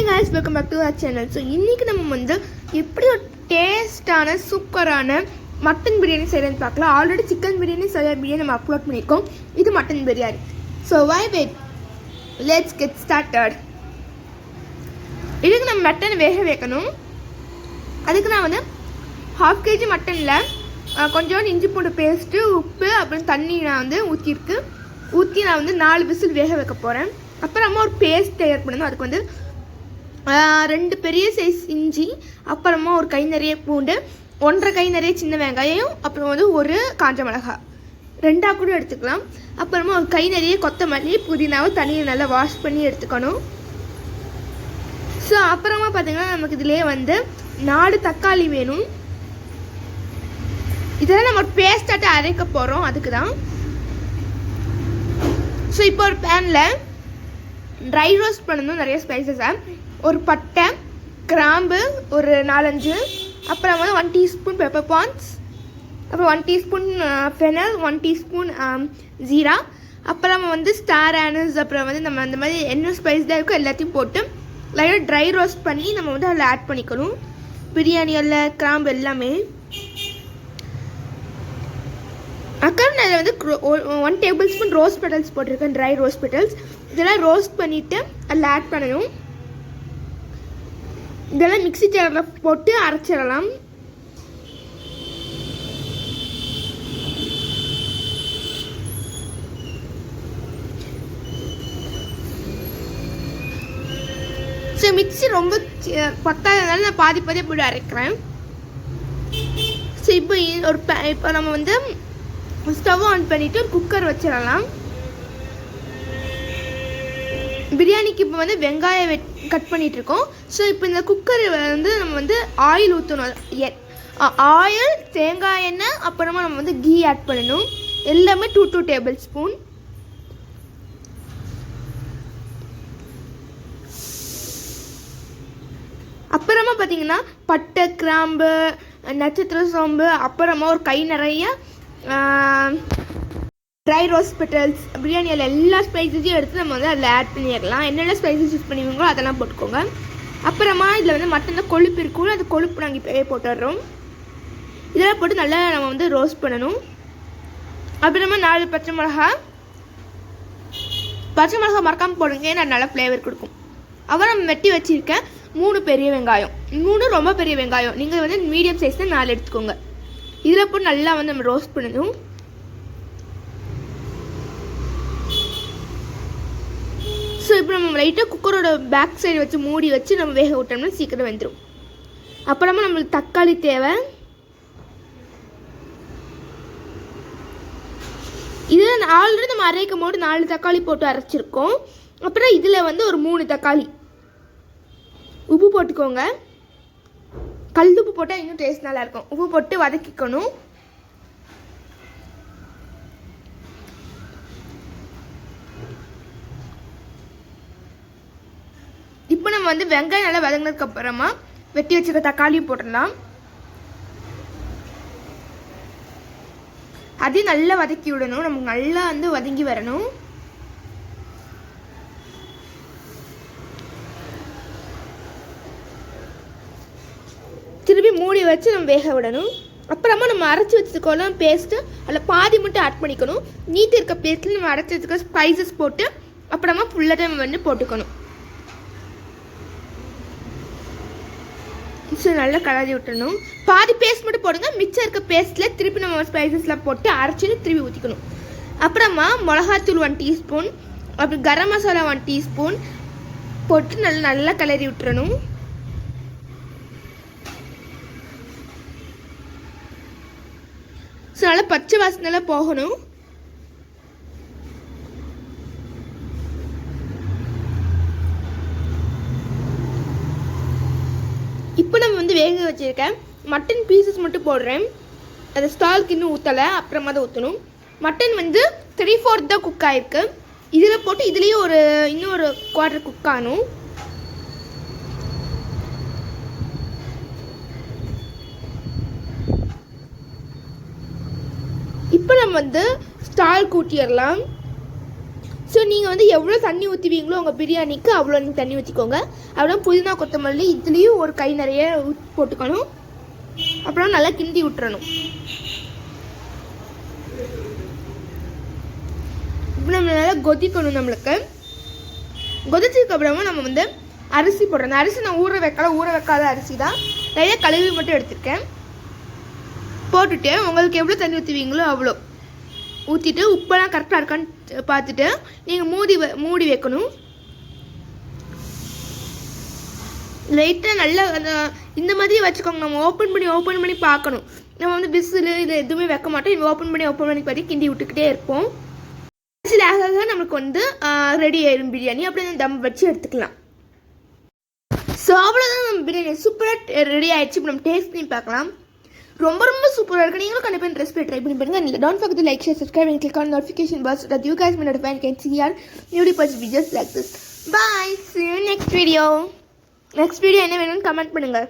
Hi guys, welcome back to our channel. So இன்னைக்கு நம்ம வந்து எப்படி ஒரு டேஸ்டான சூப்பரான மட்டன் பிரியாணி செய்யறதுன்னு பார்க்கலாம். Already chicken biryani soya biryani நம்ம அப்லோட் பண்ணிருக்கோம். இது mutton biryani. So why wait? Let's get started. இதுக்கு நம்ம மட்டன் வேக வைக்கணும். அதுக்கு நான் வந்து 1/2 kg மட்டன்ல கொஞ்சம் இஞ்சி பூண்டு பேஸ்ட், உப்பு அப்புறம் தண்ணி நான் வந்து ஊற்றி நான் வந்து 4 விசில் வேக வைக்க போறேன். அப்புறமா ஒரு பேஸ்ட் தயார் பண்ணணும். அதுக்கு வந்து 2 பெரிய சைஸ் இஞ்சி, அப்புறமா ஒரு கை நிறைய பூண்டு, 1.5 கை நிறைய சின்ன வெங்காயம், அப்புறம் வந்து ஒரு காஞ்ச மிளகாய் 2 கூட எடுத்துக்கலாம். அப்புறமா ஒரு கை நிறைய கொத்தமல்லி, புதினாவை தண்ணியை நல்லா வாஷ் பண்ணி எடுத்துக்கணும். ஸோ அப்புறமா பார்த்தீங்கன்னா நமக்கு இதுலேயே வந்து 4 தக்காளி வேணும். இதெல்லாம் நம்ம ஒரு பேஸ்டாட்ட அரைக்க போகிறோம், அதுக்கு தான். ஸோ இப்போ ஒரு பேனில் ட்ரை ரோஸ்ட் பண்ணணும் நிறைய ஸ்பைசஸை. ஒரு பட்டை, கிராம்பு ஒரு 4-5, அப்புறம் வந்து 1 டீஸ்பூன் பெப்பர் பான்ஸ், அப்புறம் 1 டீஸ்பூன் ஃபெனல், 1 டீஸ்பூன் ஜீரா, அப்புறம் வந்து ஸ்டார் ஆனஸ், அப்புறம் வந்து நம்ம அந்த மாதிரி என்ன ஸ்பைஸ்லாம் இருக்கோ எல்லாத்தையும் போட்டு லைட்டாக ட்ரை ரோஸ்ட் பண்ணி நம்ம வந்து அதில் ஆட் பண்ணிக்கணும். பிரியாணி எல்லாம் கிராம்பு எல்லாமே. அப்புறம் நான் வந்து 1 டேபிள் ஸ்பூன் ரோஸ் பெட்டல்ஸ் போட்டிருக்கேன், ட்ரை ரோஸ் பெட்டல்ஸ். இதெல்லாம் ரோஸ்ட் பண்ணிவிட்டு அதில் ஆட் பண்ணணும். இதெல்லாம் மிக்ஸி ஜாரில் போட்டு அரைச்சிடலாம். ஸோ மிக்ஸி ரொம்ப பத்தாதனால நான் பாதி போட்டு அரைக்கிறேன். ஸோ இப்போ நம்ம வந்து ஸ்டவ் ஆன் பண்ணிவிட்டு ஒரு குக்கர் வச்சிடலாம். பிரியாணிக்கு இப்போ வந்து வெங்காயம் கட் பண்ணிகிட்ருக்கோம். ஸோ இப்போ இந்த குக்கர் வந்து நம்ம வந்து ஆயில் ஊற்றணும். ஆயில், தேங்காய் எண்ணெய், அப்புறமா நம்ம வந்து கீ ஆட் பண்ணணும். எல்லாமே 2 டேபிள் ஸ்பூன். அப்புறமா பார்த்தீங்கன்னா பட்டை, கிராம்பு, நட்சத்திர சோம்பு, அப்புறமா ஒரு கை நிறைய ட்ரை ரோஸ் பெட்டல்ஸ், பிரியாணியில் எல்லா ஸ்பைசஸையும் எடுத்து நம்ம வந்து அதில் ஆட் பண்ணிடலாம். என்னென்ன ஸ்பைசஸ் யூஸ் பண்ணுவீங்களோ அதெல்லாம் போட்டுக்கோங்க. அப்புறமா இதில் வந்து மட்டனில் கொழுப்பு இருக்கும், அந்த கொழுப்பு நாங்கள் இப்போவே போட்டுடுறோம். இதெல்லாம் போட்டு நல்லா நம்ம வந்து ரோஸ்ட் பண்ணணும். அப்புறமா 4 பச்சை மிளகாய் மறக்காமல் போடுங்க, ஏன்னா நல்லா ஃப்ளேவர் கொடுக்கும். அப்புறம் நம்ம வெட்டி வச்சுருக்கேன் 3 பெரிய வெங்காயம், 3 ரொம்ப பெரிய வெங்காயம். நீங்கள் வந்து மீடியம் சைஸில் 4 எடுத்துக்கோங்க. இதில் போட்டு நல்லா வந்து நம்ம ரோஸ்ட் பண்ணணும். ஸோ இப்போ நம்ம லைட்டாக குக்கரோட பேக் சைடு வச்சு மூடி வச்சு நம்ம வேக விட்டோம்னா சீக்கிரம் வெந்துடும். அப்புறமா நம்மளுக்கு தக்காளி தேவை. இதில் ஆல்ரெடி நம்ம அரைக்கும் போது 4 தக்காளி போட்டு அரைச்சிருக்கோம். அப்புறம் இதில் வந்து ஒரு 3 தக்காளி. உப்பு போட்டுக்கோங்க. கல் உப்பு போட்டால் இன்னும் டேஸ்ட் நல்லாயிருக்கும். உப்பு போட்டு வதக்கிக்கணும். இப்போ நம்ம வந்து வெங்காயம் நல்லா வதங்கினதுக்கு அப்புறமா வெட்டி வச்சுக்க தக்காளியும் போட்டுடலாம். அதையும் நல்லா வதக்கி விடணும். நமக்கு நல்லா வந்து வதங்கி வரணும். திருப்பி மூடி வச்சு நம்ம வேக விடணும். அப்புறமா நம்ம அரைச்சி வச்சுக்கோலாம் பேஸ்ட்டு, அதில் பாதி மட்டும் ஆட் பண்ணிக்கணும். நீட்டு இருக்க பேஸ்ட்டில் நம்ம அரைச்சி வச்சுக்க ஸ்பைசஸ் போட்டு அப்புறமா ஃபுல்லாக நம்ம வந்து போட்டுக்கணும். ஸோ நல்லா கலரி விட்டுணும். பாதி பேஸ்ட் மட்டும் போடுங்க. மிச்சம் இருக்க பேஸ்ட்டில் திருப்பி நம்ம ஸ்பைசஸ்லாம் போட்டு அரைச்சிட்டு திருப்பி ஊற்றிக்கணும். அப்புறமா மிளகாத்தூள் 1 டீஸ்பூன், அப்புறம் கரம் மசாலா 1 டீஸ்பூன் போட்டு நல்லா கலரி விட்டுறணும். ஸோ நல்லா பச்சை வாசனைலாம் போகணும். இப்போ நம்ம வந்து வேக வச்சுருக்கேன் மட்டன் பீசஸ் மட்டும் போடுறேன். அது ஸ்டாலுக்கு இன்னும் ஊற்றலை, அப்புறமா தான் ஊற்றணும். மட்டன் வந்து 3/4 தான் குக் ஆகிருக்கு. இதில் போட்டு இதுலேயே இன்னும் ஒரு 1/4 குக் ஆகணும். இப்போ நம்ம வந்து ஸ்டால் கூட்டிடலாம். ஸோ நீங்கள் வந்து எவ்வளோ தண்ணி ஊற்றுவீங்களோ உங்கள் பிரியாணிக்கு அவ்வளோ நீங்கள் தண்ணி ஊற்றிக்கோங்க. அப்புறம் புதினா கொத்தமல்லி இதுலேயும் ஒரு கை நிறைய போட்டுக்கணும். அப்புறம் நல்லா கிண்டி விட்டுறணும். இப்போ நம்ம நல்லா கொதிக்கணும். நம்மளுக்கு கொதிச்சதுக்கு அப்புறமா நம்ம வந்து அரிசி போடுறோம். அந்த அரிசி நான் ஊற வைக்காத அரிசி தான். நிறைய கழுவி மட்டும் எடுத்துருக்கேன். போட்டுட்டு உங்களுக்கு எவ்வளோ தண்ணி ஊற்றுவீங்களோ அவ்வளோ ஊற்றிட்டு உப்பெல்லாம் கரெக்டாக இருக்கான்னு பார்த்துட்டு நீங்கள் மூடி வைக்கணும். லைட்டாக நல்லா அந்த இந்த மாதிரி வச்சுக்கோங்க. நம்ம ஓப்பன் பண்ணி பார்க்கணும். நம்ம வந்து விசில் இது எதுவுமே வைக்க மாட்டோம். ஓப்பன் பண்ணி பார்த்து கிண்டி விட்டுக்கிட்டே இருப்போம். விசில் ஆக நம்மளுக்கு வந்து ரெடி ஆயிடும் பிரியாணி. அப்படியே தம் வச்சு எடுத்துக்கலாம். ஸோ அவ்வளோதான் நம்ம பிரியாணி சூப்பராக ரெடி ஆகிடுச்சு. இப்போ நம்ம டேஸ்ட் பண்ணி பார்க்கலாம். ரொம்ப சூப்பராக இருக்குது. நீங்களும் கண்டிப்பாக இந்த ரெசிபி ட்ரை பண்ணி பாருங்கள். Don't forget to like, share, subscribe and click on notification bell so that you guys may notify and can see our newly posted videos like this. Bye. See you next video. Next video என்ன வேணும்னு comment பண்ணுங்கள்.